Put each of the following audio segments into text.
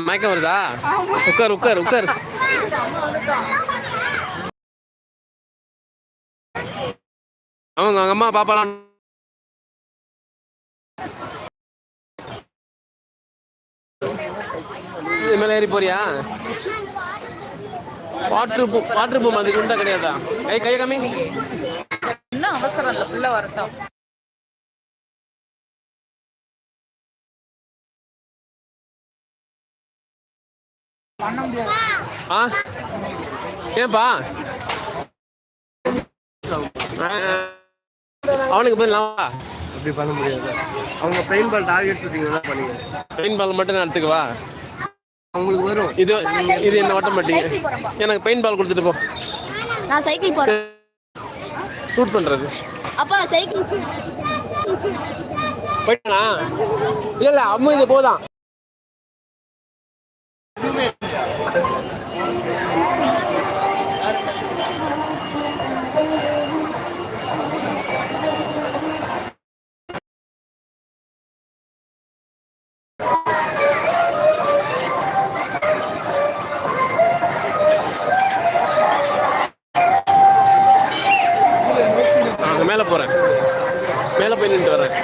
மயக்கம் வருதா? உட்கார் உட்கார் உட்கார். அவங்க அம்மா பாப்பாலாம் மேலே ஏறி போறியா? வாட்டர் பூம் அது குண்டா கிடையாதா? கை காமி. இன்னும் அவசரம் இல்லை, உள்ள வரட்டும். ஏன்பா அவனுக்கு பதில் அப்படி பண்ண முடியாது. அவங்க பெயின் பால் டார்கெட் ஷூட்டிங் தான் பண்ணுங்க. பெயின் பால் மட்டும் நான் எடுத்துக்கவா? உங்களுக்கு வரும். இது என்ன ஓட்ட மாட்டீங்க? எனக்கு பெயின் பால் கொடுத்துட்டு போ. நான் சைக்கிள் போறேன். ஷூட் பண்றது. அப்ப நான் சைக்கிள் போயிட்டானா? இல்ல அம்மா இது போதான். மேல போறேன், மேல போய் நின்று வரேன்.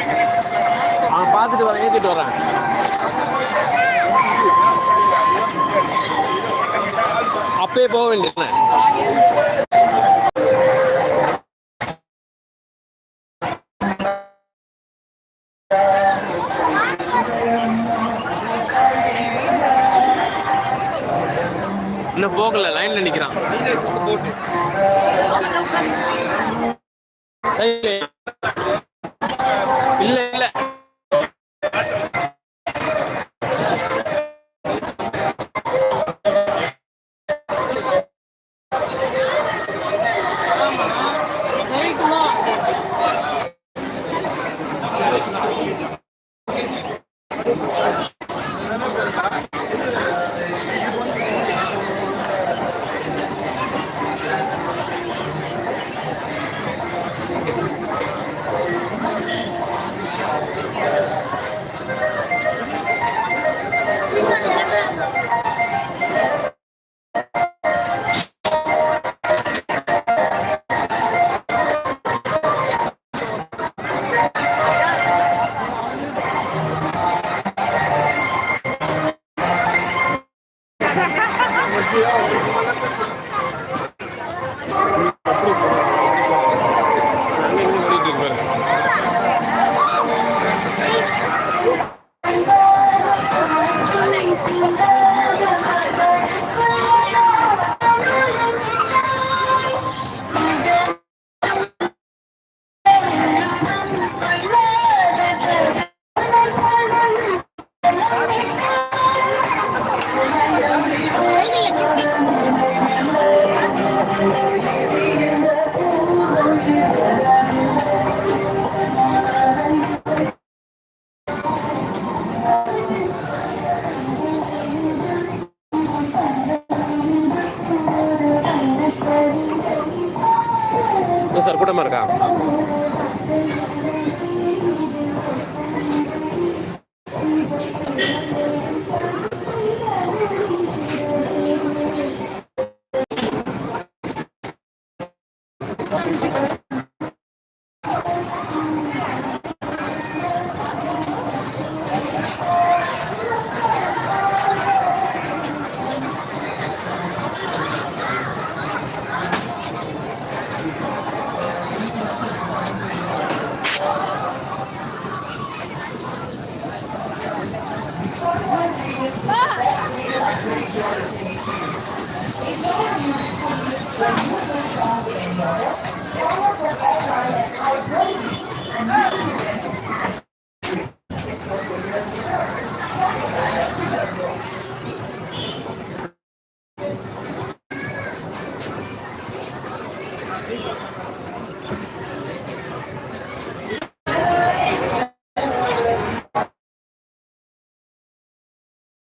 பார்த்துட்டு வரேன், ஏற்றிட்டு வரேன். அப்பயே போக வேண்டியது. இன்னும் போகல, லைன்ல நிக்கிறான். இல்ல